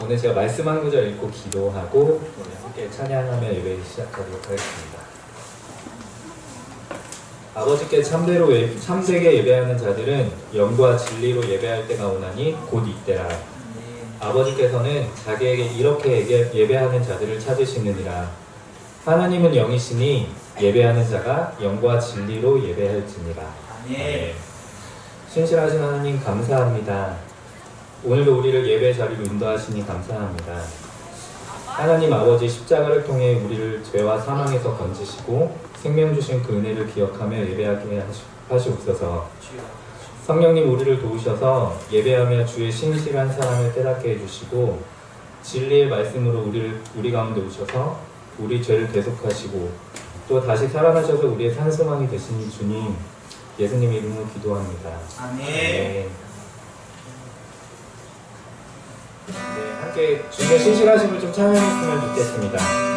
오늘 제가 말씀 한 구절 읽고 기도하고 우리 함께 찬양하며 예배 시작하도록 하겠습니다. 아버지께 참되게 예배하는 자들은 영과 진리로 예배할 때가 오나니 곧 이때라. 아버지께서는 자기에게 이렇게 예배하는 자들을 찾으시느니라. 하나님은 영이시니 예배하는 자가 영과 진리로 예배할지니라. 아멘. 신실하신 하나님 감사합니다. 오늘도 우리를 예배 자리로 인도하시니 감사합니다. 하나님 아버지 십자가를 통해 우리를 죄와 사망에서 건지시고 생명 주신 그 은혜를 기억하며 예배하게 하시옵소서. 성령님 우리를 도우셔서 예배하며 주의 신실한 사랑을 깨닫게 해주시고 진리의 말씀으로 우리 가운데 오셔서 우리 죄를 대속하시고 또 다시 살아나셔서 우리의 산소망이 되시니 주님 예수님 이름으로 기도합니다. 아멘. 네, 함께 주님의 신실하심을 좀 찬양했으면 좋겠습니다.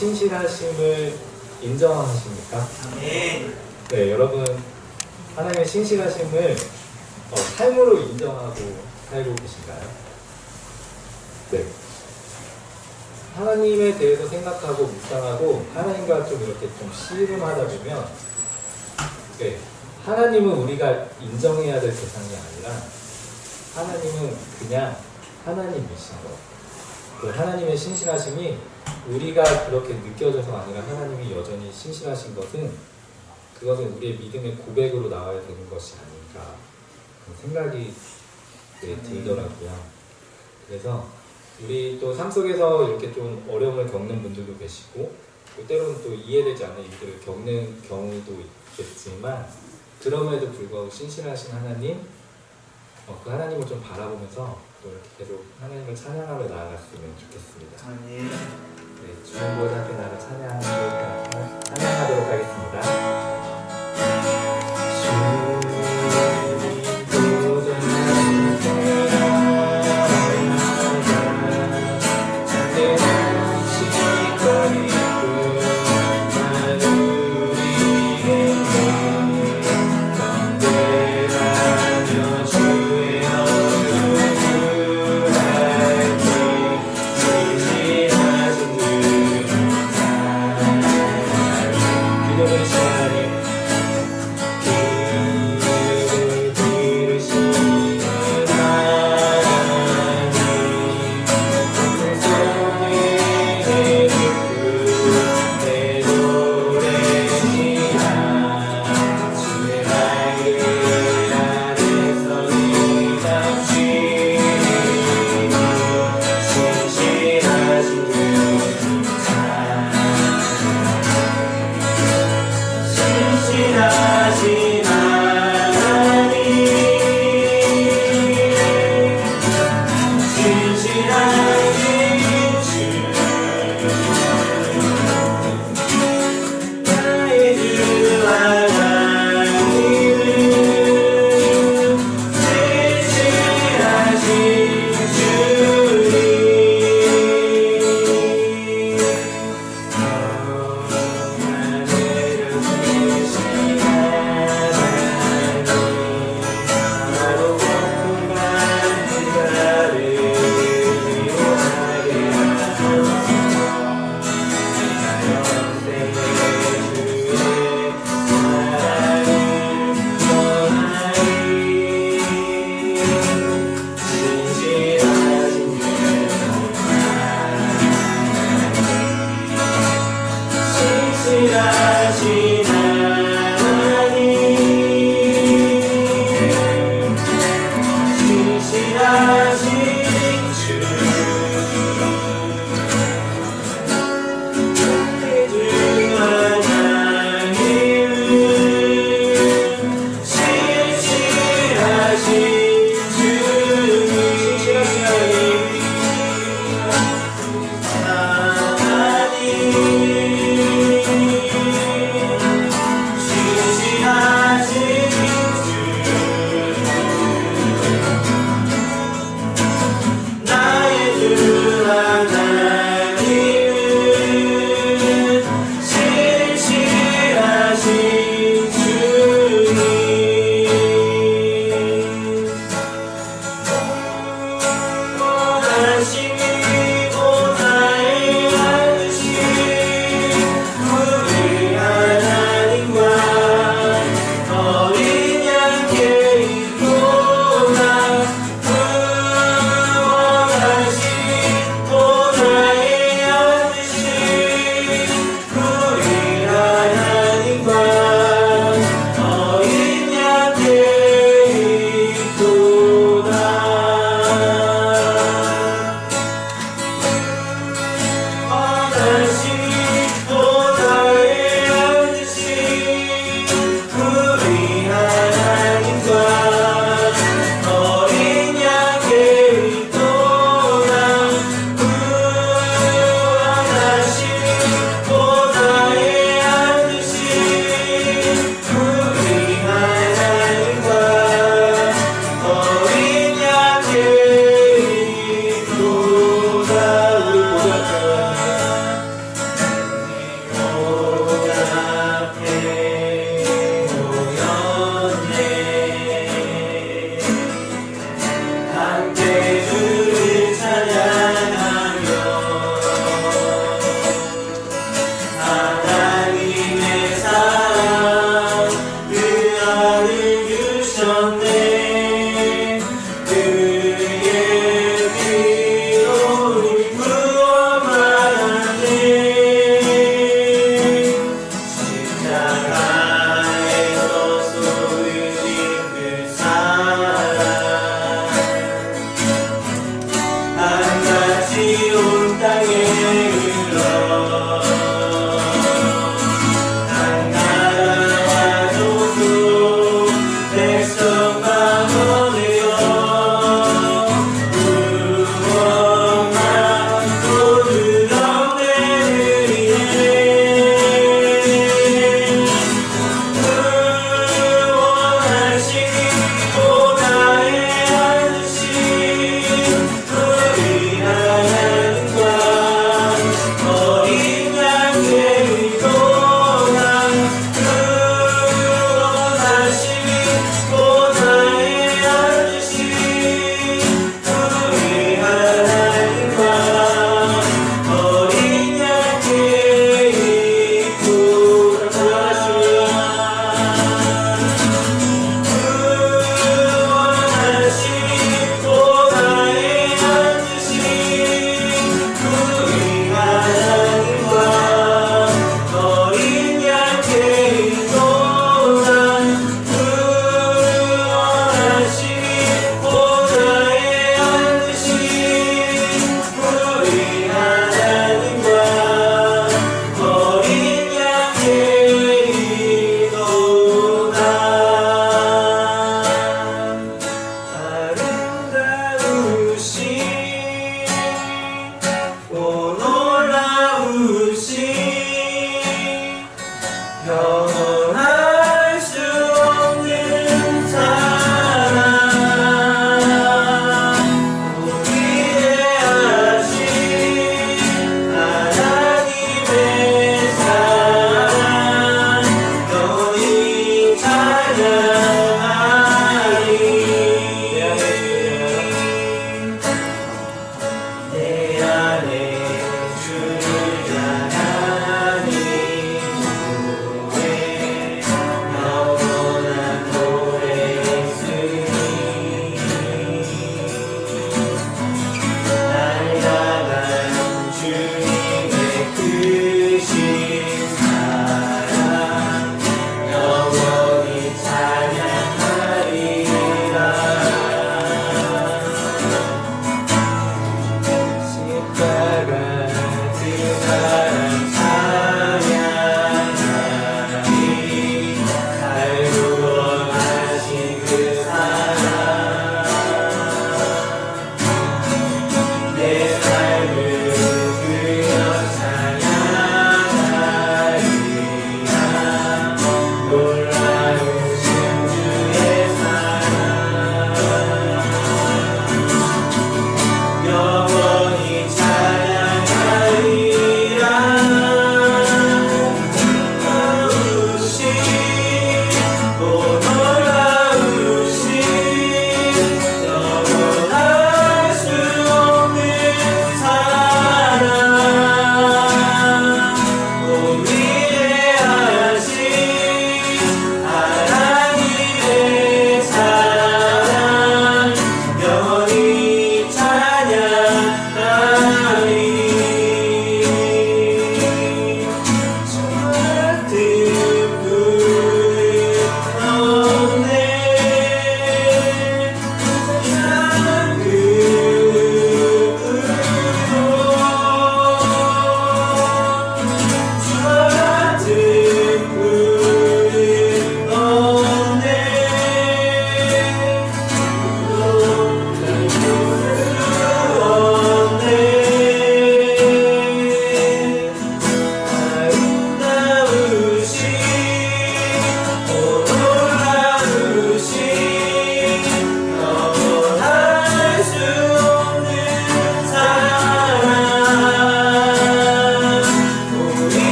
신실하심을 인정하십니까? 네, 여러분 하나님의 신실하심을 삶으로 인정하고 살고 계신가요? 네. 하나님에 대해서 생각하고 묵상하고 하나님과 좀 이렇게 좀 씨름하다 보면 네, 하나님은 우리가 인정해야 될 대상이 아니라 하나님은 우리가 인정해야 될 대상이 되는 거예요. 네. 그래서 하나님은 우리가 인정해야 될 대상이 아니라 하나님은 우리가 인정해야 될 대상이 되는 거예요. 네. 하나님은 그냥 하나님이신 거예요. 그 하나님의 신실하심이 우리가 그렇게 느껴져서가 아니라 하나님이 여전히 신실하신 것은 그것은 우리의 믿음의 고백으로 나와야 되는 것이 아닐까 그런 생각이 들더라고요. 그래서 우리 또 삶 속에서 이렇게 좀 어려움을 겪는 분들도 계시고 또 때로는 또 이해되지 않는 일들을 겪는 경우도 있겠지만 그럼에도 불구하고 신실하신 하나님 그 하나님을 좀 바라보면서 또 이렇게 계속 하나님을 찬양하며 나아갔으면 좋겠습니다. 아멘. 네, 주님 보좌 앞에 나가 찬양하도록 하겠습니다. 기도를 시작하니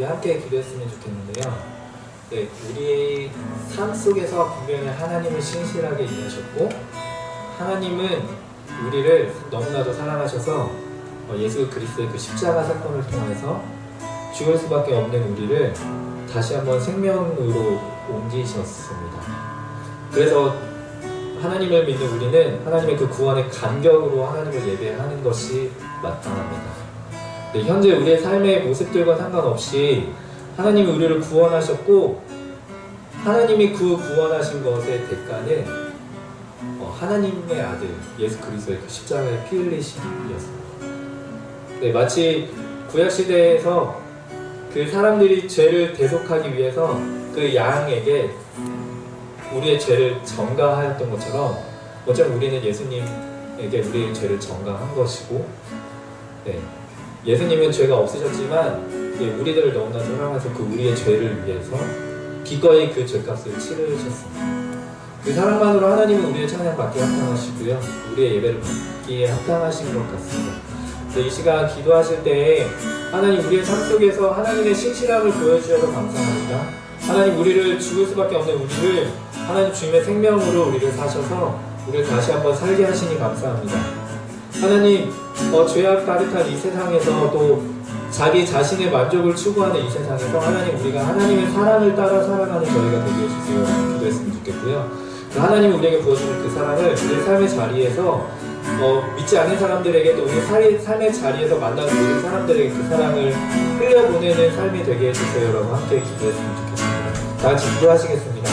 함께 기도했으면 좋겠는데요. 네, 우리의 삶 속에서 분명히 하나님을 신실하게 일하셨고 하나님은 우리를 너무나도 사랑하셔서 예수 그리스도의 그 십자가 사건을 통해서 죽을 수밖에 없는 우리를 다시 한번 생명으로 옮기셨습니다. 그래서 하나님을 믿는 우리는 하나님의 그 구원의 감격으로 하나님을 예배하는 것이 마땅합니다. 네, 현재 우리의 삶의 모습들과 상관없이 하나님이 우리를 구원하셨고 하나님이 그 구원하신 것의 대가는 하나님의 아들 예수 그리스도의 그 십자가에 피 흘리심이었습니다. 네, 마치 구약시대에서 그 사람들이 죄를 대속하기 위해서 그 양에게 우리의 죄를 전가하였던 것처럼 어쩌면 우리는 예수님에게 우리의 죄를 전가한 것이고 네, 예수님은 죄가 없으셨지만 우리들을 너무나 사랑해서 그 우리의 죄를 위해서 기꺼이 그 죄값을 치르셨습니다. 그 사랑만으로 하나님은 우리의 찬양 받기에 합당하시고요. 우리의 예배를 받기에 합당하신 것 같습니다. 이 시간 기도하실 때에 하나님 우리의 삶 속에서 하나님의 신실함을 보여주셔서 감사합니다. 하나님 우리를 죽을 수밖에 없는 우리를 하나님 주님의 생명으로 우리를 사셔서 우리를 다시 한번 살게 하시니 감사합니다. 하나님 죄악 가득한 이 세상에서 또 자기 자신의 만족을 추구하는 이 세상에서 하나님 우리가 하나님의 사랑을 따라 살아가는 저희가 되게 해주세요. 기도했으면 좋겠고요. 하나님이 우리에게 부어주는 그 사랑을 우리 삶의 자리에서 믿지 않는 사람들에게 또 우리 삶의 자리에서 만나는 모든 사람들에게 그 사랑을 흘려보내는 삶이 되게 해주세요. 라고 함께 기도했으면 좋겠습니다. 다 같이 기도하시겠습니다.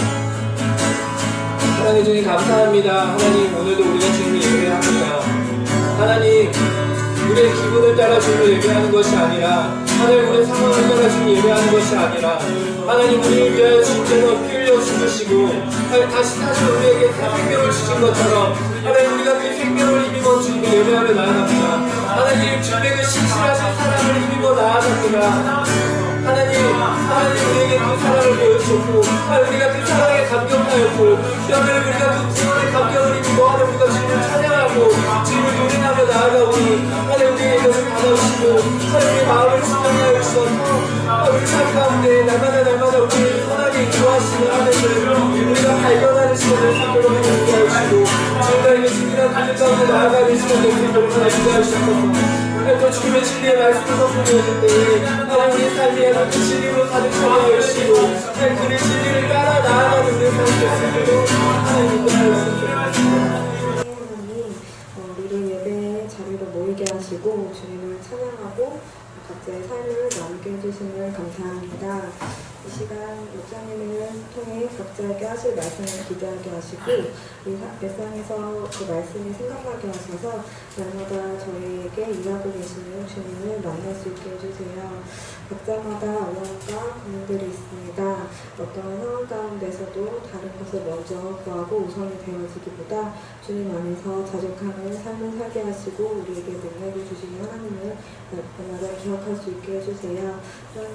하나님 주님 감사합니다. 하나님 오늘도 우리가 주님을 예배합니다. 하나님 우리의 기분을 따라 주님을 예배하는 것이 아니라 하나님 우리의 상황을 따라 주님을 예배하는 것이 아니라 하나님 우리를 위하여 주님께서 피 흘려 죽으시고 하나님 다시 우리에게 생명을 주신 것처럼 하나님 우리가 그 생명을 힘입어 주님을 예배하며 나아갑니다. 하나님 주님의 그 신실하신 사랑을 힘입어 나아갑니다. 하나님 우리에게 그 사랑을 보여주셨고 하나님 우리가 그 사랑에 감격하였고 하나님 우리가 그 구원의 감격을 입고 하나님 우리가 주님을 찬양하고 주님을 노래하며 나아가오니 하나님 우리의 이것을 받아주시고 하나님 우리의 마음을 진정하여 주셔서 우리 삶 가운데 날마다 우리의 선하게 인도하시는 하나님을 우리가 발견하는 시간을 삼도록 하나님께 하시고 저희가 이게 주님이란 가정 가운데 나아가는 시간을 삼도록 하나님께 하시옵소서. 또 주님의 진리의 말씀을 선포되어질 때에 하나님 우리의 삶이 그 진리로 가득 차게 하시고 그 진리를 따라 나아가는 우리의 삶이 되시도록 하나님 인도하였습니다. 우리를 예배의 자리로 모이게 하시고 주님을 찬양하고 각자의 삶을 나누게 해주시면 감사합니다. 이 시간 목사님을 통해 각자에게 하실 말씀을 기대하게 하시고 이 일상에서 그 말씀이 생각나게 하셔서 날마다 저희에게 일하고 계시는 주님을 만날 수 있게 해주세요. 각자마다 어려움과 고민들이 있습니다. 어떤 상황 가운데서도 다른 것을 먼저 구하고 우선이 되어지기보다 주님 안에서 자족하는 삶을 살게 하시고 우리에게 능력을 주시는 하나님을 날마다 기억할 수 있게 해주세요.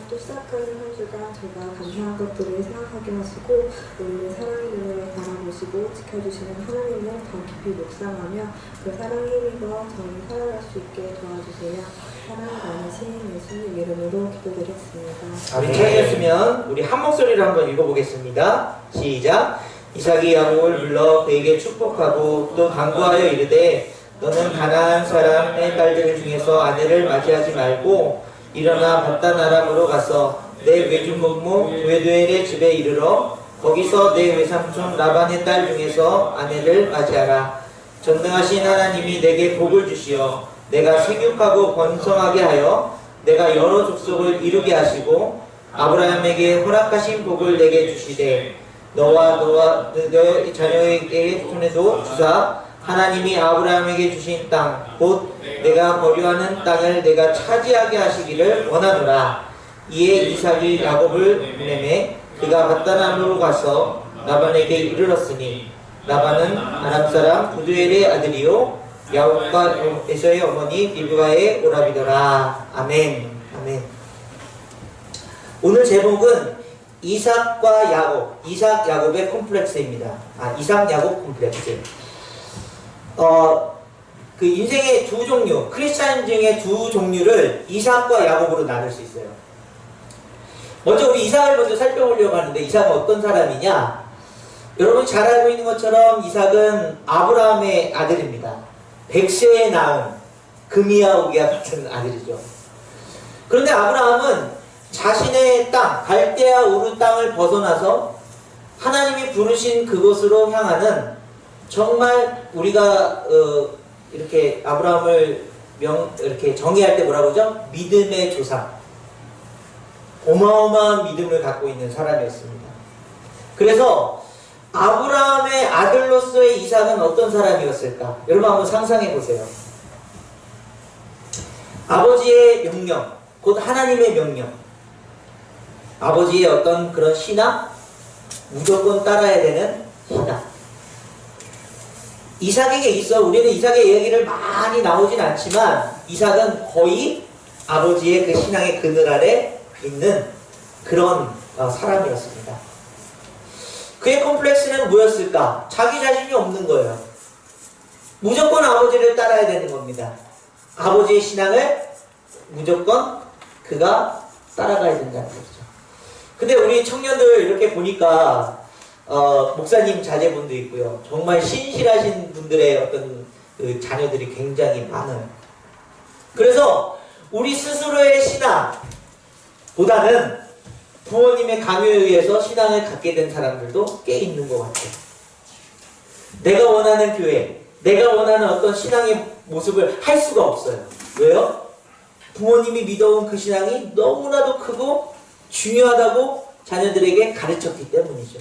또 시작하는 한 주간 저희가 감사한 것들을 생각하게 하시고 우리를 사랑의 눈으로 바라보시고 지켜주시는 하나님을 더 깊이 묵상하며 그 사랑에 힘입어 저희 살아갈 수 있게 도와주세요. 사랑 많으신 예수님 이름으로 기도드렸습니다. 우리 찾으셨으면 우리 한 목소리로 한번 읽어보겠습니다. 시작. 이삭이 야곱을 불러 그에게 축복하고 또 간구하여 이르되 너는 가나안 사람의 딸들 중에서 아내를 맞이하지 말고 일어나 밧단 아람으로 가서 내 외조부모 베두엘의 집에 이르러 거기서 내 외삼촌 라반의 딸 중에서 아내를 맞이하라. 전능하신 하나님이 내게 복을 주시어 내가 생육하고 번성하게 하여 내가 여러 족속을 이루게 하시고 아브라함에게 허락하신 복을 내게 주시되 너와 너의 자녀에게 손에도 주사 하나님이 아브라함에게 주신 땅 곧 내가 거류하는 땅을 내가 차지하게 하시기를 원하노라. 이에 이삭이 야곱을 보내매 그가 밧단아람으로 가서 라반에게 이르렀으니 라반은 아람 사람 부두엘의 아들이요 야곱과 에서의 어머니 리브가의 오라비더라. 아멘. 아멘. 오늘 제목은 이삭과 야곱, 이삭 야곱의 콤플렉스입니다. 이삭 야곱 콤플렉스. 그 인생의 두 종류, 크리스찬 중의 두 종류를 이삭과 야곱으로 나눌 수 있어요. 먼저 우리 이삭을 먼저 살펴보려고 하는데 이삭은 어떤 사람이냐? 여러분 잘 알고 있는 것처럼 이삭은 아브라함의 아들입니다. 백세에 낳은 금이야 오기야 같은 아들이죠. 그런데 아브라함은 자신의 땅, 갈대아 우르 땅을 벗어나서 하나님이 부르신 그곳으로 향하는 정말 우리가 이렇게 아브라함을 이렇게 정의할 때 뭐라고 하죠? 믿음의 조상. 어마어마한 믿음을 갖고 있는 사람이었습니다. 그래서 아브라함의 아들로서의 이삭은 어떤 사람이었을까? 여러분 한번 상상해 보세요. 아버지의 명령, 곧 하나님의 명령. 아버지의 어떤 그런 신앙, 무조건 따라야 되는 신앙. 이삭에게 있어 우리는 이삭의 얘기를 많이 나오진 않지만 이삭은 거의 아버지의 그 신앙의 그늘 아래 있는 그런 사람이었습니다. 그의 콤플렉스는 뭐였을까? 자기 자신이 없는 거예요. 무조건 아버지를 따라야 되는 겁니다. 아버지의 신앙을 무조건 그가 따라가야 된다는 거죠. 근데 우리 청년들 이렇게 보니까 목사님 자제분도 있고요. 정말 신실하신 분들의 어떤 그 자녀들이 굉장히 많아요. 그래서 우리 스스로의 신앙보다는 부모님의 강요에 의해서 신앙을 갖게 된 사람들도 꽤 있는 것 같아요. 내가 원하는 교회, 내가 원하는 어떤 신앙의 모습을 할 수가 없어요. 왜요? 부모님이 믿어온 그 신앙이 너무나도 크고 중요하다고 자녀들에게 가르쳤기 때문이죠.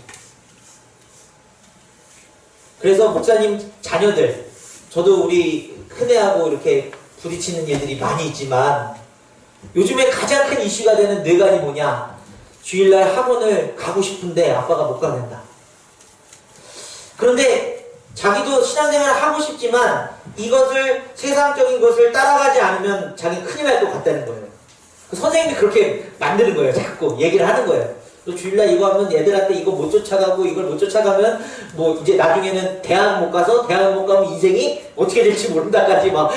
그래서 목사님 자녀들, 저도 우리 큰애하고 이렇게 부딪히는 일들이 많이 있지만 요즘에 가장 큰 이슈가 되는 뇌관이 뭐냐? 주일날 학원을 가고 싶은데 아빠가 못 가낸다. 그런데 자기도 신앙생활을 하고 싶지만 이것을 세상적인 것을 따라가지 않으면 자기 큰일 날 것 같다는 거예요. 선생님이 그렇게 만드는 거예요. 자꾸 얘기를 하는 거예요. 너 주일날 이거 하면 얘들한테 이거 못 쫓아가고 이걸 못 쫓아가면 뭐 이제 나중에는 대학 못 가서 대학 못 가면 인생이 어떻게 될지 모른다까지 막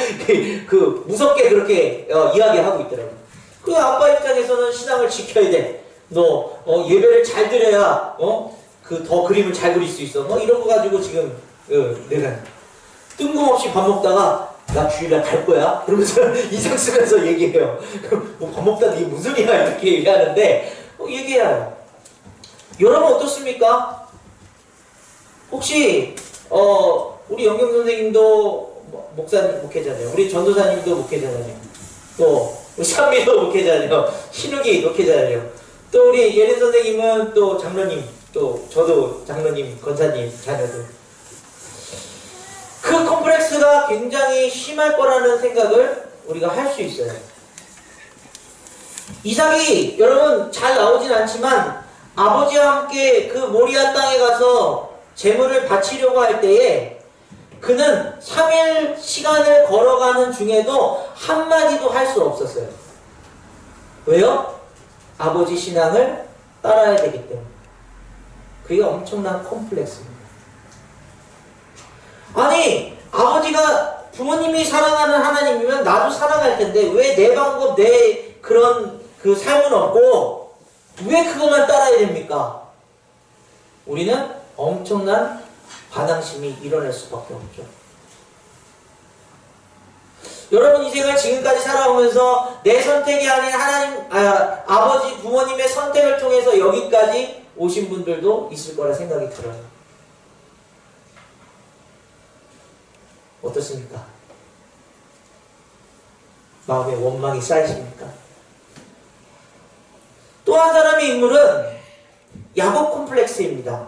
그 무섭게 그렇게 이야기하고 있더라고요. 그 아빠 입장에서는 신앙을 지켜야 돼. 너 예배를 잘 드려야 그 더 그림을 잘 그릴 수 있어. 뭐 이런 거 가지고 지금 내가 뜬금없이 밥 먹다가 나 주일날 갈 거야? 그러면서 이상 쓰면서 얘기해요. 뭐 밥 먹다가 이게 무슨 소리야? 이렇게 얘기하는데 얘기해요. 여러분 어떻습니까? 혹시 우리 영경 선생님도 목사님 목회자네요. 우리 전도사님도 목회자네요. 또 우리 찬미도 목회자네요. 신욱이 목회자네요. 또 우리 예린 선생님은 또 장로님, 또 저도 장로님, 권사님 자녀들. 그 컴플렉스가 굉장히 심할 거라는 생각을 우리가 할 수 있어요. 이삭이 여러분 잘 나오진 않지만 아버지와 함께 그 모리아 땅에 가서 제물을 바치려고 할 때에 그는 3일 시간을 걸어가는 중에도 한마디도 할 수 없었어요. 왜요? 아버지 신앙을 따라야 되기 때문에. 그게 엄청난 콤플렉스입니다. 아니 아버지가 부모님이 사랑하는 하나님이면 나도 사랑할 텐데 왜 내 방법 내 그런 그 삶은 없고 왜 그것만 따라야 됩니까? 우리는 엄청난 반항심이 일어날 수밖에 없죠. 여러분 인생을 지금까지 살아오면서 내 선택이 아닌 하나님 아버지 부모님의 선택을 통해서 여기까지 오신 분들도 있을 거라 생각이 들어요. 어떻습니까? 마음에 원망이 쌓이십니까? 또 한 사람의 인물은 야곱 콤플렉스입니다.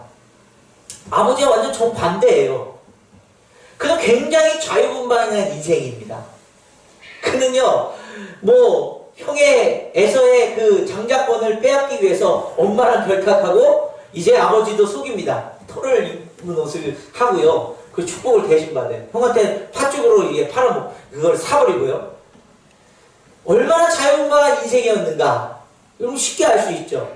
아버지와 완전 정반대예요. 그는 굉장히 자유분방한 인생입니다. 그는요, 뭐 형의 에서의 그 장자권을 빼앗기 위해서 엄마랑 결탁하고 이제 아버지도 속입니다. 털을 입는 옷을 하고요. 그 축복을 대신 받아요. 형한테 팥죽으로 이게 팔아먹고 그걸 사버리고요. 얼마나 자유분방한 인생이었는가. 여러분 쉽게 알 수 있죠.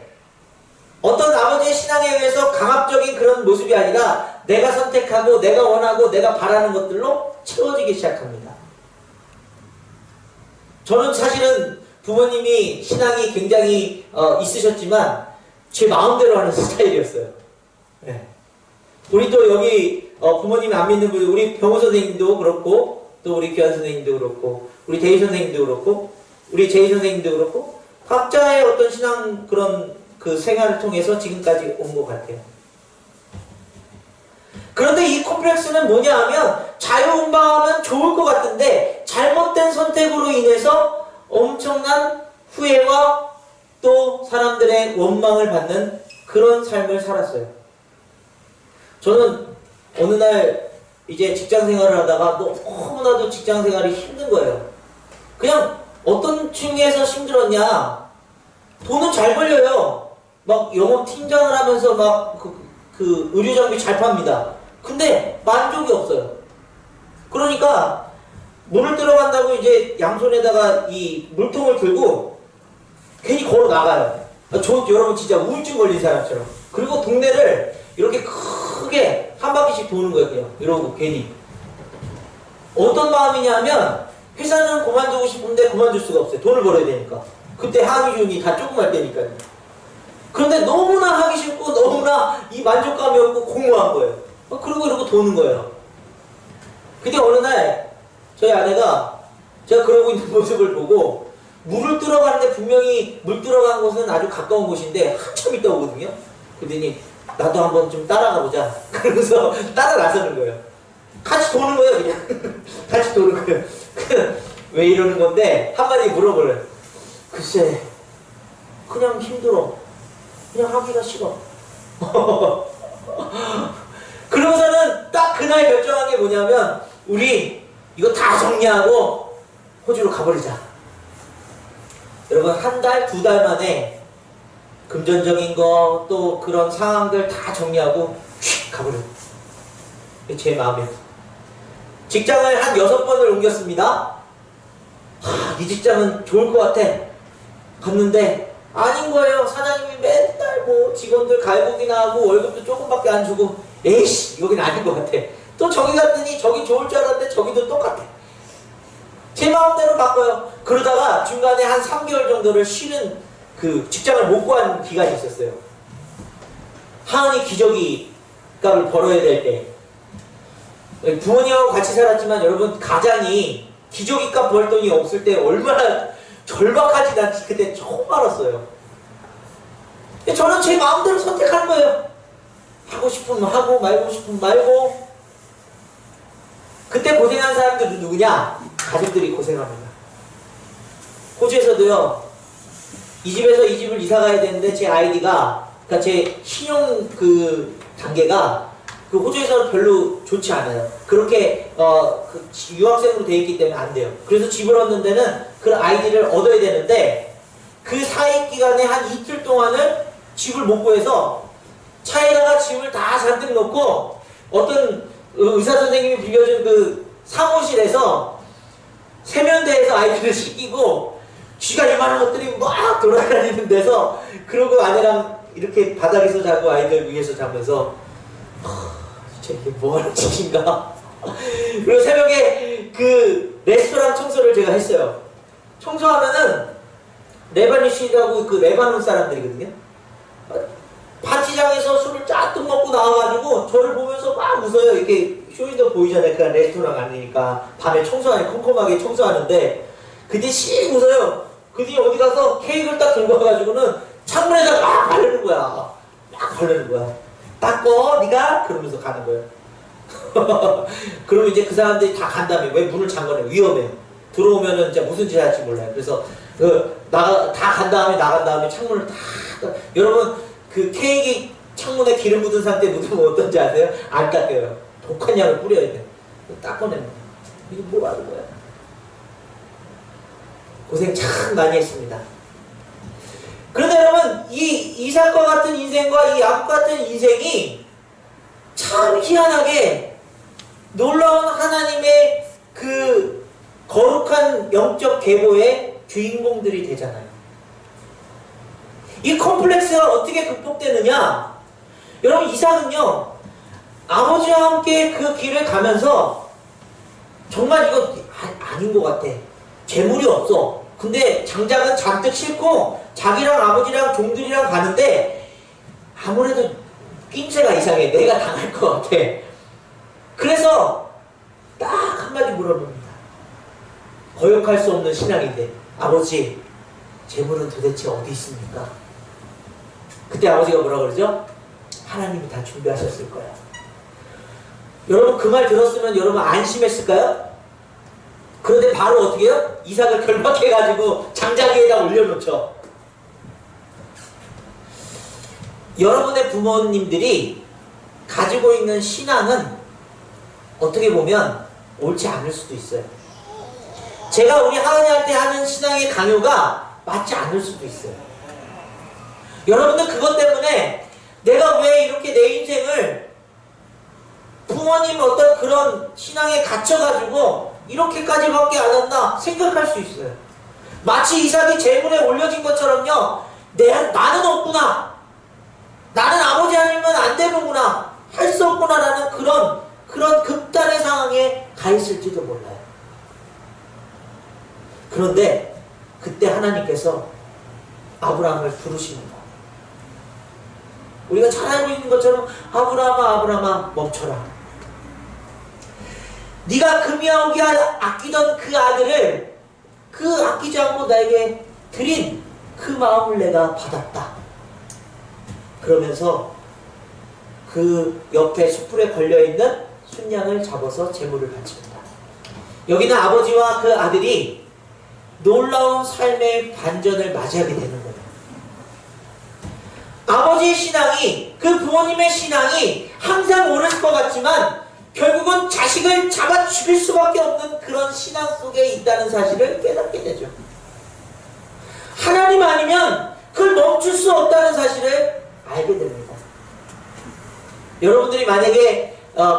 어떤 아버지의 신앙에 의해서 강압적인 그런 모습이 아니라 내가 선택하고 내가 원하고 내가 바라는 것들로 채워지기 시작합니다. 저는 사실은 부모님이 신앙이 굉장히 있으셨지만 제 마음대로 하는 스타일이었어요. 네. 우리 또 여기 부모님이 안 믿는 분들, 우리 병호 선생님도 그렇고 또 우리 교환 선생님도 그렇고 우리 대희 선생님도 그렇고 우리 제이 선생님도 그렇고 각자의 어떤 신앙 그런 그 생활을 통해서 지금까지 온 것 같아요. 그런데 이 콤플렉스는 뭐냐 하면 자유분방하면 좋을 것 같은데 잘못된 선택으로 인해서 엄청난 후회와 또 사람들의 원망을 받는 그런 삶을 살았어요. 저는 어느 날 이제 직장 생활을 하다가 너무나도 직장 생활이 힘든 거예요. 그냥 어떤 층에서 힘들었냐, 돈은 잘 벌려요. 막 영업팀장을 하면서 막 그 의료장비 잘 팝니다. 근데 만족이 없어요. 그러니까 물을 들어간다고 이제 양손에다가 이 물통을 들고 괜히 걸어 나가요. 여러분 진짜 우울증 걸린 사람처럼. 그리고 동네를 이렇게 크게 한 바퀴씩 도는 거예요. 그냥 이러고 괜히. 어떤 마음이냐 하면 회사는 그만두고 싶은데 그만둘 수가 없어요. 돈을 벌어야 되니까. 그때 하기 기운이 다 조금할 때니까요. 그런데 너무나 하기 싫고 너무나 이 만족감이 없고 공허한 거예요. 그리고 이러고 도는 거예요. 근데 어느 날 저희 아내가 제가 그러고 있는 모습을 보고 물을 들어가는데 분명히 물 들어간 곳은 아주 가까운 곳인데 한참 있다 오거든요. 그러더니 나도 한번 좀 따라가 보자. 그러면서 따라 나서는 거예요. 같이 도는 거예요, 그냥. 같이 도는 거예요. 왜 이러는 건데 한마디 물어보래요. 글쎄, 그냥 힘들어. 그냥 하기가 싫어. 그러고서는 딱 그날 결정한 게 뭐냐면 우리 이거 다 정리하고 호주로 가버리자. 여러분 한 달, 두 달 만에 금전적인 거 또 그런 상황들 다 정리하고 휙 가버려. 제 마음이에요. 직장을 한 6번을 옮겼습니다. 이 직장은 좋을 것 같아. 갔는데 아닌 거예요. 사장님이 맨날 뭐 직원들 갈고기나 하고 월급도 조금밖에 안 주고 에이씨 여긴 아닌 것 같아. 또 저기 갔더니 저기 좋을 줄 알았는데 저기도 똑같아. 제 마음대로 바꿔요. 그러다가 중간에 한 3개월 정도를 쉬는 그 직장을 못 구한 기간이 있었어요. 하은이 기저귀 값을 벌어야 될 때. 부모님하고 같이 살았지만 여러분 가장이 기저귀 값 벌 돈이 없을 때 얼마나 절박하지 난지 그때 처음 알았어요. 저는 제 마음대로 선택하는 거예요. 하고 싶으면 하고 말고 싶으면 말고. 그때 고생한 사람들은 누구냐? 가족들이 고생합니다. 호주에서도요. 이 집에서 이 집을 이사 가야 되는데 제 아이디가 그러니까 제 신용 그 단계가 그 호주에서는 별로 좋지 않아요. 그렇게 그 유학생으로 돼 있기 때문에 안 돼요. 그래서 집을 얻는 데는 그 아이디를 얻어야 되는데 그 사이 기간에 한 이틀 동안을 집을 못 구해서 차에다가 짐을 다 잔뜩 넣고 어떤 의사 선생님이 빌려준 그 사무실에서 세면대에서 아이들을 씻기고 쥐가 이만한 것들이 막 돌아다니는 데서 그러고 아내랑 이렇게 바닥에서 자고 아이들 위에서 자면서 진짜 이게 뭐하는 짓인가. 그리고 새벽에 그 레스토랑 청소를 제가 했어요. 청소하면은 레바니시라고 그 레바논 사람들이거든요. 파티장에서 술을 쫙뜩 먹고 나와가지고 저를 보면서 막 웃어요. 이렇게 쇼윈도 보이잖아요. 그 레스토랑 안이니까 밤에 청소하니 컴컴하게 청소하는데 그때 씩 웃어요. 그뒤 어디 가서 케이크를 딱 들고 와가지고는 창문에다 막 바르는 거야. 막 바르는 거야. 닦어 네가 그러면서 가는 거예요. 그러면 이제 그 사람들이 다 간 다음에 왜 문을 잠궈내? 위험해요. 들어오면은 진짜 무슨 짓 할지 몰라요. 그래서 다 간 다음에 나간 다음에 창문을 다 여러분 그 케이크 창문에 기름 묻은 상태에 묻으면 어떤지 아세요? 안 닦여요. 독한 약을 뿌려야 돼. 닦아내는 거야. 이게 뭐 하는 거야? 고생 참 많이 했습니다. 그런데 여러분 이 이삭과 같은 인생과 이 야곱 같은 인생이 참 희한하게 놀라운 하나님의 그 거룩한 영적 계보의 주인공들이 되잖아요. 이 컴플렉스가 어떻게 극복되느냐? 여러분 이삭은요 아버지와 함께 그 길을 가면서 정말 이거 아닌 것 같아. 재물이 없어. 근데 장작은 잔뜩 싣고 자기랑 아버지랑 종들이랑 가는데 아무래도 낌새가 이상해. 내가 당할 것 같아. 그래서 딱 한마디 물어봅니다. 거역할 수 없는 신앙인데, 아버지, 재물은 도대체 어디 있습니까? 그때 아버지가 뭐라 그러죠? 하나님이 다 준비하셨을 거야. 여러분 그 말 들었으면 여러분 안심했을까요? 그런데 바로 어떻게 해요? 이삭을 결박해가지고 장작 위에다 올려놓죠. 여러분의 부모님들이 가지고 있는 신앙은 어떻게 보면 옳지 않을 수도 있어요. 제가 우리 하은이한테 하는 신앙의 강요가 맞지 않을 수도 있어요. 여러분들 그것 때문에 내가 왜 이렇게 내 인생을 부모님 어떤 그런 신앙에 갇혀가지고 이렇게까지밖에 안 한다 생각할 수 있어요. 마치 이삭이 재물에 올려진 것처럼요. 나는 없구나. 나는 아버지 아니면 안 되는구나. 할 수 없구나라는 그런 극단의 상황에 가 있을지도 몰라요. 그런데 그때 하나님께서 아브라함을 부르십니다. 우리가 잘 알고 있는 것처럼 아브라함아 아브라함아 멈춰라. 네가 금이하오게 아끼던 그 아들을 아끼지 않고 나에게 드린 그 마음을 내가 받았다. 그러면서 그 옆에 숯불에 걸려있는 순양을 잡아서 제물을 바칩니다. 여기는 아버지와 그 아들이 놀라운 삶의 반전을 맞이하게 되는 거예요. 아버지의 신앙이, 그 부모님의 신앙이 항상 옳을 것 같지만 결국은 자식을 잡아 죽일 수밖에 없는 그런 신앙 속에 있다는 사실을 깨닫게 되죠. 하나님 아니면 그걸 멈출 수 없다는 사실을 알게 됩니다. 여러분들이 만약에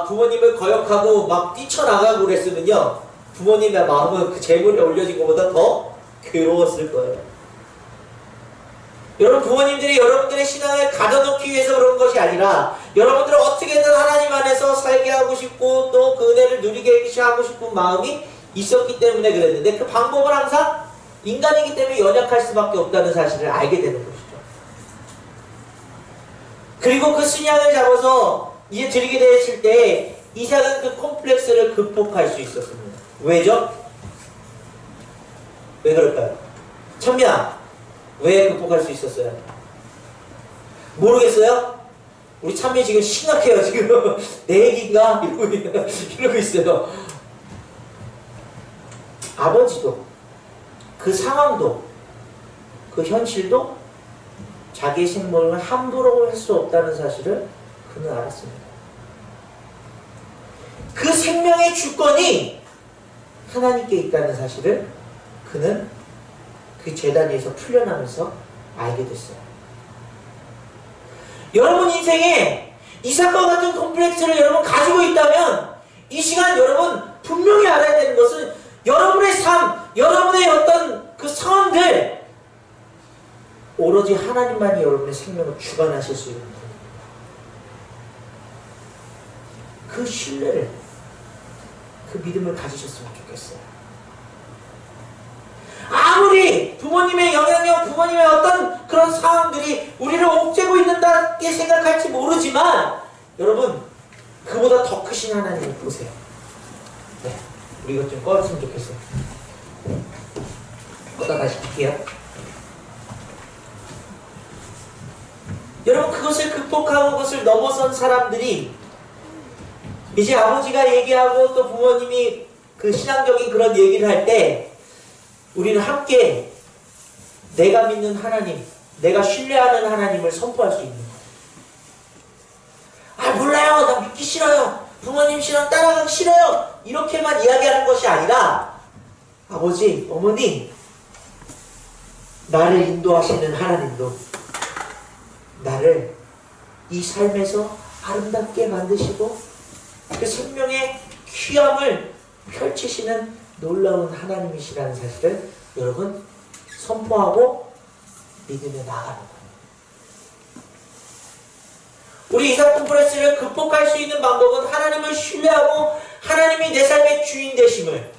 부모님을 거역하고 막 뛰쳐나가고 그랬으면요, 부모님의 마음은 그 재물에 올려진 것보다 더 괴로웠을 거예요. 여러분 부모님들이 여러분들의 신앙을 가둬놓기 위해서 그런 것이 아니라 여러분들은 어떻게든 하나님 안에서 살게 하고 싶고 또 그 은혜를 누리게 하고 싶은 마음이 있었기 때문에 그랬는데 그 방법은 항상 인간이기 때문에 연약할 수밖에 없다는 사실을 알게 되는 것이죠. 그리고 그 순양을 잡아서 이제 드리게 되었을 때 이삭은 그 콤플렉스를 극복할 수 있었습니다. 왜죠? 왜 그럴까요? 천미야, 왜 극복할 수 있었어요? 모르겠어요? 우리 참미 지금 심각해요. 지금 내 얘기인가? 이러고 있어요. 아버지도 그 상황도 그 현실도 자기의 생명을 함부로 할 수 없다는 사실을 그는 알았습니다. 그 생명의 주권이 하나님께 있다는 사실을 그는 그 제단에서 풀려나면서 알게 됐어요. 여러분 인생에 이삭과 같은 콤플렉스를 여러분 가지고 있다면 이 시간 여러분 분명히 알아야 되는 것은 여러분의 삶, 여러분의 어떤 그 상황들 오로지 하나님만이 여러분의 생명을 주관하실 수 있는 분입니다. 그 신뢰를, 그 믿음을 가지셨으면 좋겠어요. 아무리 부모님의 영향력, 부모님의 어떤 그런 상황들이 우리를 옥죄고 있는다게 생각할지 모르지만 여러분 그보다 더 크신 하나님을 보세요. 네, 우리 이것 좀 꺼졌으면 좋겠어요. 꺼다 다시 킬게요. 여러분 그것을 극복하고 그것을 넘어선 사람들이 이제 아버지가 얘기하고 또 부모님이 그 신앙적인 그런 얘기를 할 때 우리는 함께 내가 믿는 하나님, 내가 신뢰하는 하나님을 선포할 수 있는 거예요. 아 몰라요, 나 믿기 싫어요, 부모님 신앙 따라가기 싫어요, 이렇게만 이야기하는 것이 아니라 아버지, 어머니, 나를 인도하시는 하나님도 나를 이 삶에서 아름답게 만드시고 그 생명의 귀함을 펼치시는 놀라운 하나님이시라는 사실을 여러분 선포하고 믿으며 나아가는 거예요. 우리 이삭 콤플렉스를 극복할 수 있는 방법은 하나님을 신뢰하고 하나님이 내 삶의 주인 되심을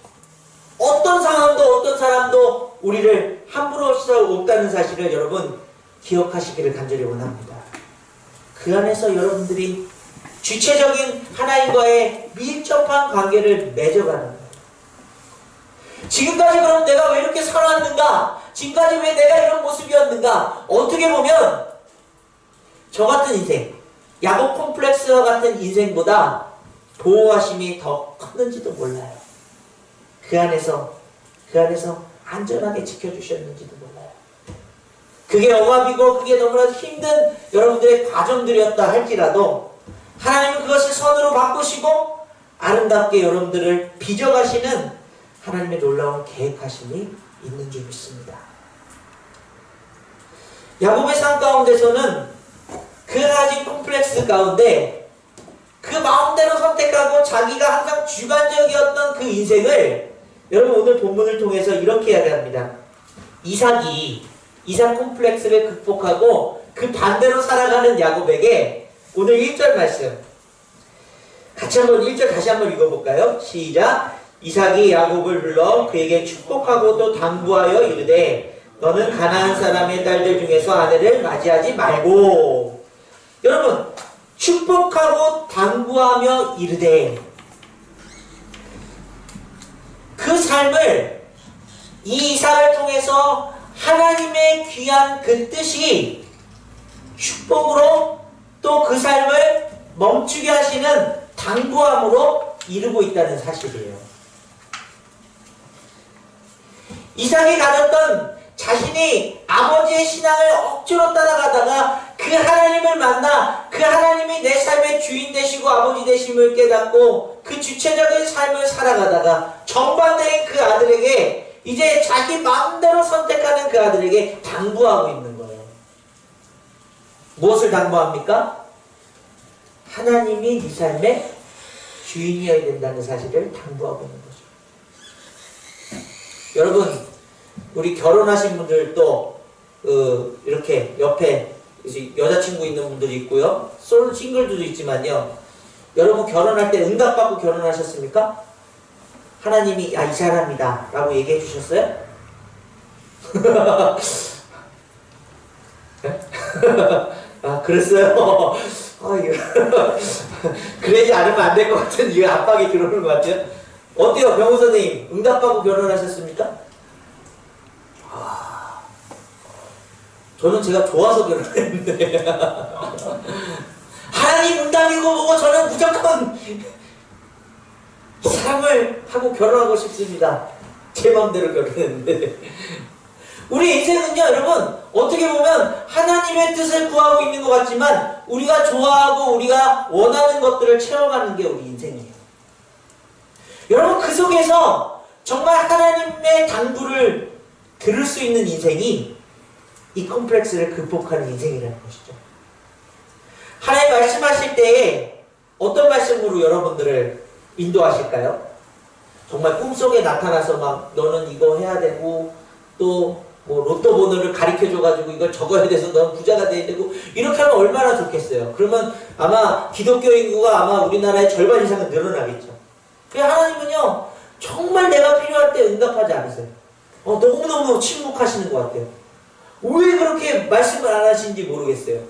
어떤 상황도 어떤 사람도 우리를 함부로 써 없다는 사실을 여러분 기억하시기를 간절히 원합니다. 그 안에서 여러분들이 주체적인 하나님과의 밀접한 관계를 맺어가는 거예요. 지금까지 그럼 내가 왜 이렇게 살아왔는가? 지금까지 왜 내가 이런 모습이었는가? 어떻게 보면 저 같은 인생, 야곱 콤플렉스와 같은 인생보다 보호하심이 더 컸는지도 몰라요. 그 안에서 안전하게 지켜주셨는지도 몰라요. 그게 억압이고 그게 너무나도 힘든 여러분들의 과정들이었다 할지라도 하나님은 그것을 선으로 바꾸시고 아름답게 여러분들을 빚어가시는 하나님의 놀라운 계획하심이 있는 줄 믿습니다. 야곱의 삶 가운데서는 그 가지 콤플렉스 가운데 그 마음대로 선택하고 자기가 항상 주관적이었던 그 인생을 여러분 오늘 본문을 통해서 이렇게 이야기합니다. 이삭 콤플렉스를 극복하고 그 반대로 살아가는 야곱에게 오늘 1절 말씀 같이 한번 1절 다시 한번 읽어볼까요? 시작. 이삭이 야곱을 불러 그에게 축복하고 또 당부하여 이르되 너는 가나안 사람의 딸들 중에서 아내를 맞이하지 말고. 여러분 축복하고 당부하며 이르되 그 삶을 이 이삭을 통해서 하나님의 귀한 그 뜻이 축복으로 또 그 삶을 멈추게 하시는 당부함으로 이루고 있다는 사실이에요. 이삭이 가졌던 자신이 아버지의 신앙을 억지로 따라가다가 그 하나님을 만나 그 하나님이 내 삶의 주인 되시고 아버지 되심을 깨닫고 그 주체적인 삶을 살아가다가 정반대인 그 아들에게 이제 자기 마음대로 선택하는 그 아들에게 당부하고 있는 거예요. 무엇을 당부합니까? 하나님이 네 삶의 주인이어야 된다는 사실을 당부하고 있는 거죠. 여러분 우리 결혼하신 분들도 이렇게 옆에 여자친구 있는 분들이 있고요. 솔 싱글들도 있지만요. 여러분 결혼할 때 응답받고 결혼하셨습니까? 하나님이 이 사람이다 라고 얘기해 주셨어요? 아 그랬어요? 그러지 않으면 안 될 것 같은 이 압박이 들어오는 것 같아요. 어때요 병우 선생님? 응답받고 결혼하셨습니까? 저는 제가 좋아서 결혼했는데 하나님 응답이고 뭐고 저는 무조건 이 사람을 하고 결혼하고 싶습니다. 제 마음대로 결혼했는데 우리 인생은요 여러분 어떻게 보면 하나님의 뜻을 구하고 있는 것 같지만 우리가 좋아하고 우리가 원하는 것들을 채워가는 게 우리 인생이에요. 여러분 그 속에서 정말 하나님의 당부를 들을 수 있는 인생이 이 콤플렉스를 극복하는 인생이라는 것이죠. 하나님 말씀하실 때에 어떤 말씀으로 여러분들을 인도하실까요? 정말 꿈속에 나타나서 막 너는 이거 해야 되고 또 뭐 로또 번호를 가리켜줘가지고 이걸 적어야 돼서 넌 부자가 돼야 되고 이렇게 하면 얼마나 좋겠어요. 그러면 아마 기독교 인구가 아마 우리나라의 절반 이상은 늘어나겠죠. 그래서 하나님은요 정말 내가 필요할 때 응답하지 않으세요. 너무너무 침묵하시는 것 같아요. 왜 그렇게 말씀을 안 하시는지 모르겠어요.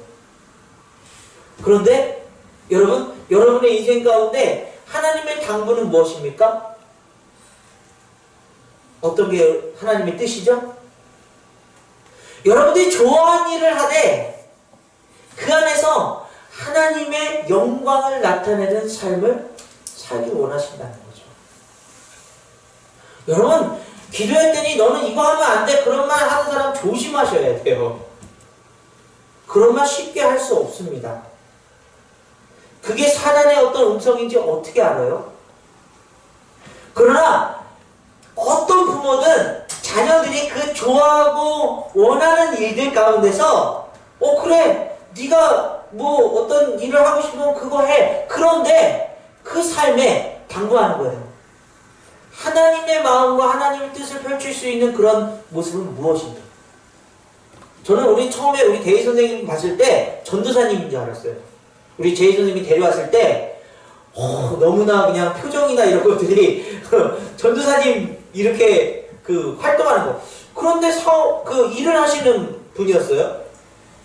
그런데 여러분, 여러분의 인생 가운데 하나님의 당부는 무엇입니까? 어떤 게 하나님의 뜻이죠? 여러분들이 좋아하는 일을 하되 그 안에서 하나님의 영광을 나타내는 삶을 살기 원하신다는 거죠. 여러분 기도했더니 너는 이거 하면 안 돼 그런 말 하는 사람 조심하셔야 돼요. 그런 말 쉽게 할 수 없습니다. 그게 사단의 어떤 음성인지 어떻게 알아요? 그러나 어떤 부모든 자녀들이 그 좋아하고 원하는 일들 가운데서 그래 네가 뭐 어떤 일을 하고 싶으면 그거 해. 그런데 그 삶에 당부하는 거예요. 하나님의 마음과 하나님의 뜻을 펼칠 수 있는 그런 모습은 무엇인가? 저는 우리 처음에 우리 대희 선생님 봤을 때 전도사님인 줄 알았어요. 우리 제이 선생님이 데려왔을 때 너무나 그냥 표정이나 이런 것들이 전도사님 이렇게 그 활동하는 거. 그런데 그 일을 하시는 분이었어요.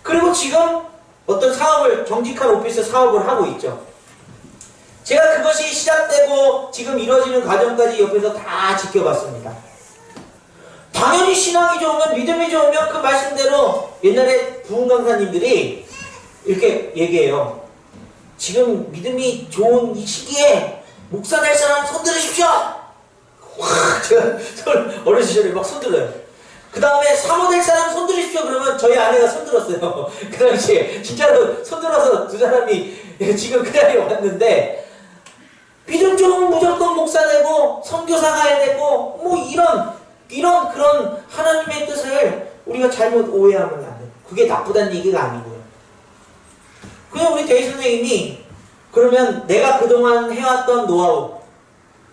그리고 지금 어떤 사업을, 정직한 오피스 사업을 하고 있죠. 제가 그것이 시작되고 지금 이루어지는 과정까지 옆에서 다 지켜봤습니다. 당연히 신앙이 좋으면, 믿음이 좋으면 그 말씀대로 옛날에 부흥 강사님들이 이렇게 얘기해요. 지금 믿음이 좋은 이 시기에 목사 될 사람 손 들으십시오. 와, 제가 어린 시절에 막 손 들어요. 그 다음에 사모 될 사람 손 들으십시오. 그러면 저희 아내가 손 들었어요. 그 당시에 진짜로 손 들어서 두 사람이 지금 그 자리에 왔는데, 믿음 좋으면 무조건 목사 되고 선교사 가야 되고 뭐 이런 그런 하나님의 뜻을 우리가 잘못 오해하면 안 돼요. 그게 나쁘다는 얘기가 아니고요. 그냥 우리 대희 선생님이 그러면 내가 그동안 해왔던 노하우,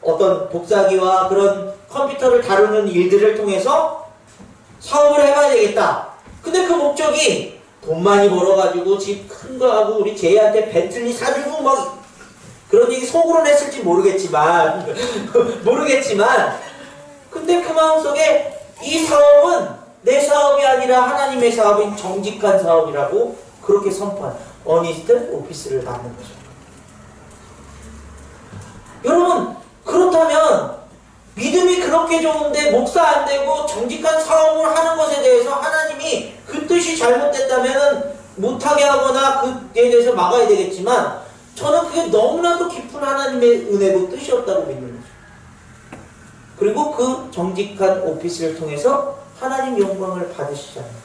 어떤 복사기와 그런 컴퓨터를 다루는 일들을 통해서 사업을 해봐야 되겠다. 근데 그 목적이 돈 많이 벌어가지고 집 큰 거 하고 우리 제이한테 벤틀리 사주고 막 그런 얘기 속으로는 했을지 모르겠지만 근데 그 마음속에 이 사업은 내 사업이 아니라 하나님의 사업인 정직한 사업이라고 그렇게 선포한 어니스트 오피스를 갖는 거죠. 여러분, 그렇다면 믿음이 그렇게 좋은데 목사 안 되고 정직한 사업을 하는 것에 대해서 하나님이 그 뜻이 잘못됐다면 못하게 하거나 그에 대해서 막아야 되겠지만, 저는 그게 너무나도 깊은 하나님의 은혜고 뜻이었다고 믿는 거죠. 그리고 그 정직한 오피스를 통해서 하나님 영광을 받으시잖아요.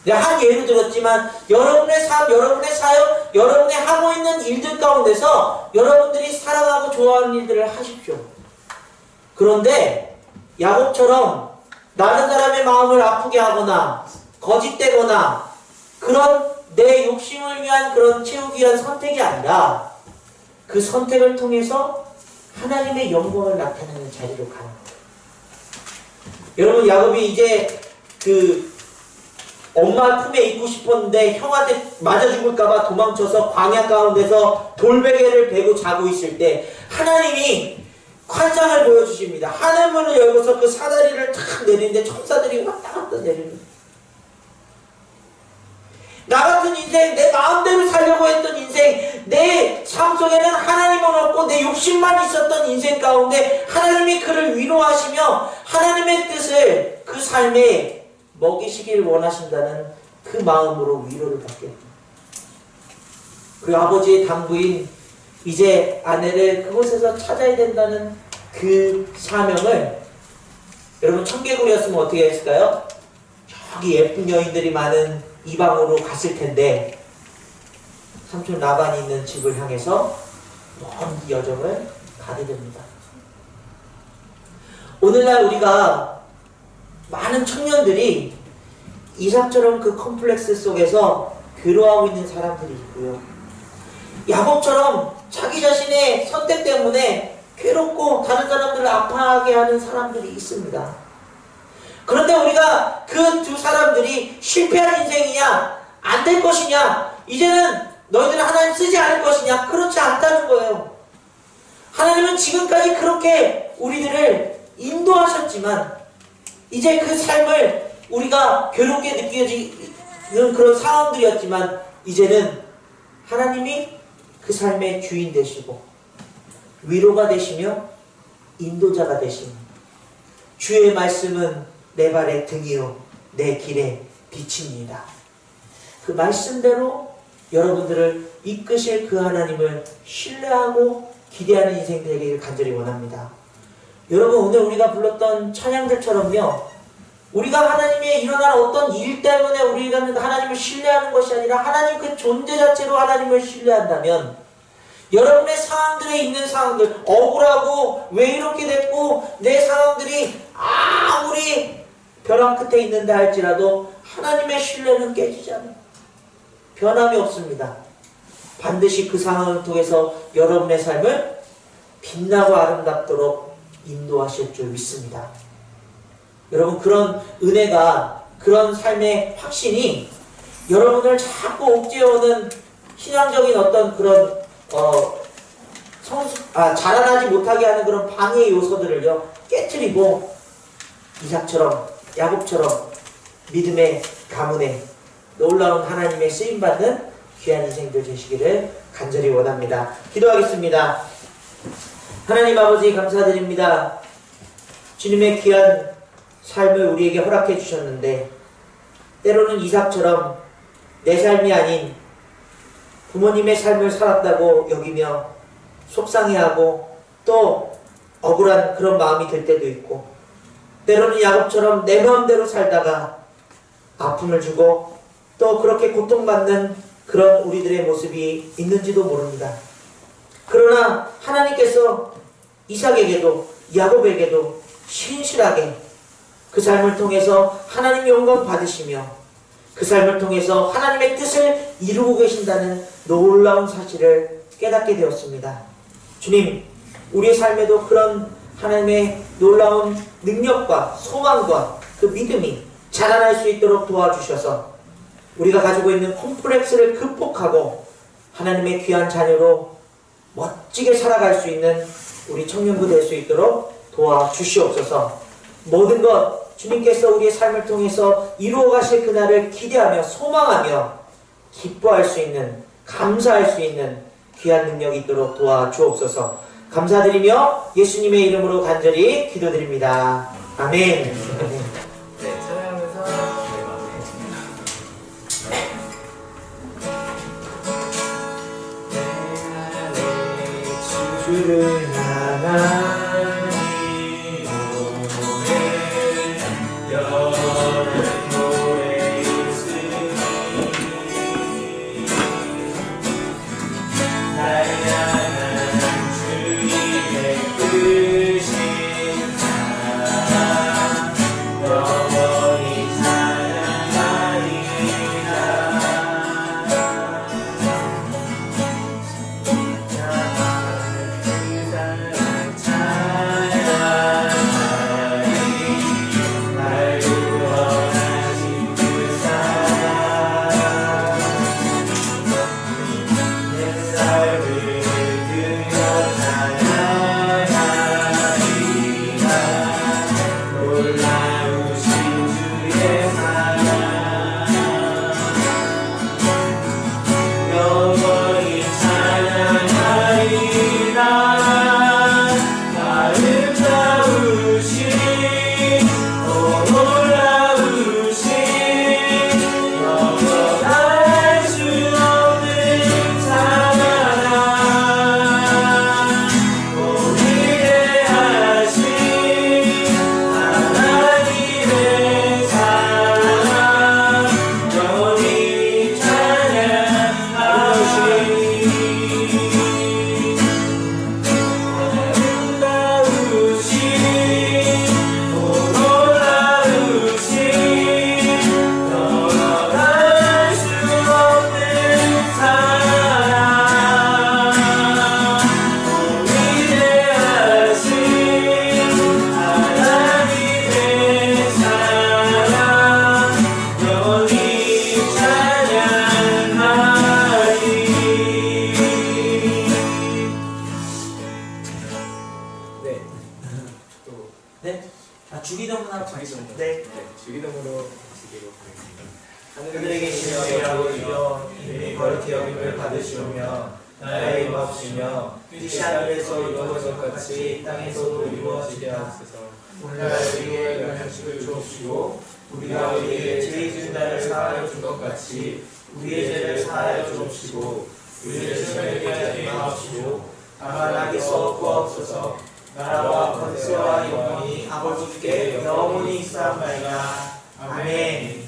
내가 한 예를 들었지만 여러분의 삶, 여러분의 사역, 여러분의 하고 있는 일들 가운데서 여러분들이 사랑하고 좋아하는 일들을 하십시오. 그런데 야곱처럼 다른 사람의 마음을 아프게 하거나 거짓되거나 그런 내 욕심을 위한 그런 채우기 위한 선택이 아니라 그 선택을 통해서 하나님의 영광을 나타내는 자리로 가는 거예요. 여러분, 야곱이 이제 그 엄마 품에 있고 싶었는데 형한테 맞아 죽을까봐 도망쳐서 광야 가운데서 돌베개를 베고 자고 있을 때 하나님이 환상을 보여주십니다. 하늘문을 열고서 그 사다리를 탁 내리는데 천사들이 왔다 갔다 내립니다. 나 같은 인생, 내 마음대로 살려고 했던 인생, 내 삶 속에는 하나님은 없고 내 욕심만 있었던 인생 가운데 하나님이 그를 위로하시며 하나님의 뜻을 그 삶에 먹이시길 원하신다는 그 마음으로 위로를 받게 됩니다. 그리고 아버지의 당부인 이제 아내를 그곳에서 찾아야 된다는 그 사명을, 여러분 청개구리였으면 어떻게 했을까요? 저기 예쁜 여인들이 많은 이방으로 갔을 텐데 삼촌 라반이 있는 집을 향해서 먼 여정을 가게 됩니다. 오늘날 우리가 많은 청년들이 이삭처럼 그 컴플렉스 속에서 괴로워하고 있는 사람들이 있고요. 야곱처럼 자기 자신의 선택 때문에 괴롭고 다른 사람들을 아파하게 하는 사람들이 있습니다. 그런데 우리가 그 두 사람들이 실패한 인생이냐, 안 될 것이냐, 이제는 너희들은 하나님 쓰지 않을 것이냐, 그렇지 않다는 거예요. 하나님은 지금까지 그렇게 우리들을 인도하셨지만 이제 그 삶을 우리가 괴롭게 느껴지는 그런 상황들이었지만 이제는 하나님이 그 삶의 주인 되시고 위로가 되시며 인도자가 되시니 주의 말씀은 내 발의 등이요 내 길의 빛입니다. 그 말씀대로 여러분들을 이끄실 그 하나님을 신뢰하고 기대하는 인생 되기를 간절히 원합니다. 여러분, 오늘 우리가 불렀던 찬양들처럼요, 우리가 하나님의 일어난 어떤 일 때문에 우리가 하나님을 신뢰하는 것이 아니라 하나님 그 존재 자체로 하나님을 신뢰한다면 여러분의 상황들에 있는 상황들, 억울하고 왜 이렇게 됐고 내 상황들이 아무리 벼랑 끝에 있는다 할지라도 하나님의 신뢰는 깨지지 않아요. 변함이 없습니다. 반드시 그 상황을 통해서 여러분의 삶을 빛나고 아름답도록 인도하실 줄 믿습니다. 여러분, 그런 은혜가, 그런 삶의 확신이 여러분을 자꾸 옥죄어오는 신앙적인 어떤 그런 자라나지 못하게 하는 그런 방해 요소들을요 깨트리고 이삭처럼 야곱처럼 믿음의 가문에 놀라운 하나님의 쓰임받는 귀한 인생들 되시기를 간절히 원합니다. 기도하겠습니다. 하나님 아버지 감사드립니다. 주님의 귀한 삶을 우리에게 허락해 주셨는데 때로는 이삭처럼 내 삶이 아닌 부모님의 삶을 살았다고 여기며 속상해하고 또 억울한 그런 마음이 들 때도 있고 때로는 야곱처럼 내 마음대로 살다가 아픔을 주고 또 그렇게 고통받는 그런 우리들의 모습이 있는지도 모릅니다. 그러나 하나님께서 이삭에게도 야곱에게도 신실하게 그 삶을 통해서 하나님의 영광 받으시며 그 삶을 통해서 하나님의 뜻을 이루고 계신다는 놀라운 사실을 깨닫게 되었습니다. 주님, 우리의 삶에도 그런 하나님의 놀라운 능력과 소망과 그 믿음이 자라날 수 있도록 도와주셔서 우리가 가지고 있는 콤플렉스를 극복하고 하나님의 귀한 자녀로 멋지게 살아갈 수 있는 우리 청년부 될 수 있도록 도와주시옵소서. 모든 것 주님께서 우리의 삶을 통해서 이루어 가실 그날을 기대하며 소망하며 기뻐할 수 있는, 감사할 수 있는 귀한 능력이 있도록 도와주옵소서. 감사드리며 예수님의 이름으로 간절히 기도드립니다. 아멘. 네, 찬양하면서 네, 마무리했습니다. 주를 향한 주기도문으로 드리도록 하겠습니다. 하늘에 계신 저희 아버지여, 이름이 거룩히 여김을 받으시오며 나라의 임하옵시며 뜻이 하늘에서 이루어진 것 같이 땅에서도 이루어지게 하옵소서. 오늘날 우리에게 영양식을 주옵시고 우리가 우리에게 죄 지은 자를 사하여 준 것 같이 우리의 죄를 사하여 주옵시고 우리를 시험에 하지 마옵시고 다만 악에서 구하옵소서. 나라와 권세와 영광이 아버지께 영원히 있사옵나이다. 아멘.